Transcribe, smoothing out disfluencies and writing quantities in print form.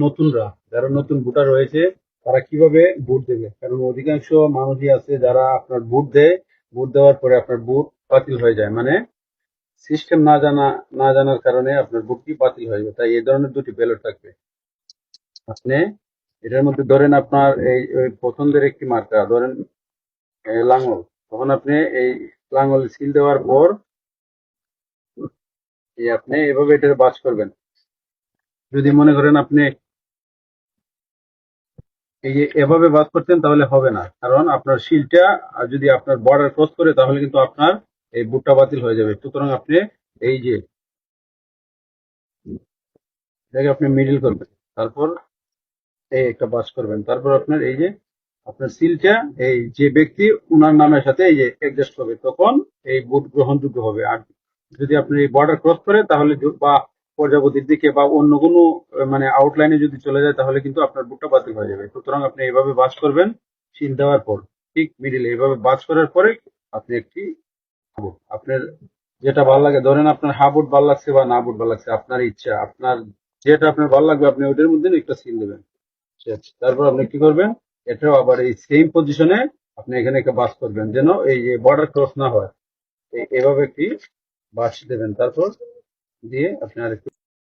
নতুনরা যারা নতুন ভোটার রয়েছে তারা কিভাবে ভোট দেবে, কারণ অধিকাংশ মানুষই আছে যারা আপনার ভোট দেয়, ভোট দেওয়ার পরে আপনার ভোট বাতিল হয়ে যায়, মানে সিস্টেম না জানার কারণে আপনার ভোটটি বাতিল হয়ে যায়। তাই এই ধরনের দুটি ব্যালট থাকবে। আপনি এটার মধ্যে ধরেন আপনার এই পছন্দের একটি মার্কা ধরেন লাঙল, তখন আপনি এই লাঙল সিল দেওয়ার পর আপনি এভাবে এটা বাজ করবেন। যদি মনে করেন আপনি এই যে এভাবে বাদ করতেন তাহলে হবে না, কারণ আপনার শিলটা যদি আপনার বর্ডার ক্রস করে তাহলে কিন্তু আপনার এই বুটটা বাতিল হয়ে যাবে। সুতরাং আপনি এই যে এটাকে আপনি মিডিল করবেন, তারপর এই একটা বাস করবেন, তারপর আপনার এই যে আপনার সিলটা এই যে ব্যক্তি উনার নামের সাথে এই যে অ্যাডজাস্ট হবে, তখন এই বুট গ্রহণযোগ্য হবে। আর যদি আপনি এই বর্ডার ক্রস করে তাহলে বা প্রজাপতির দিকে বা অন্য কোনো মানে আউটলাইনে যদি চলে যায় তাহলে কিন্তু আপনার বুটটা বাতিল হয়ে যাবে। সুতরাং আপনি এইভাবে বাস করবেন সিল দেওয়ার পর, ঠিক মিডিলে এইভাবে বাস করার পরে আপনি একটি আপনার যেটা ভালো লাগে, ধরেন আপনার হা বুট ভালো লাগছে বা না বুট ভালো লাগছে, আপনার ইচ্ছা, আপনার যেটা আপনার ভালো লাগবে আপনি ওইটার মধ্যে একটা সিল দেবেন। ঠিক আছে, তারপর আপনি কি করবেন, এটাও আবার এই সেম পজিশনে আপনি এখানে একটা বাস করবেন যেন এই যে বর্ডার ক্রস না হয়। এভাবে একটি বাস দেবেন, তারপর দিয়ে আপনি আর একটু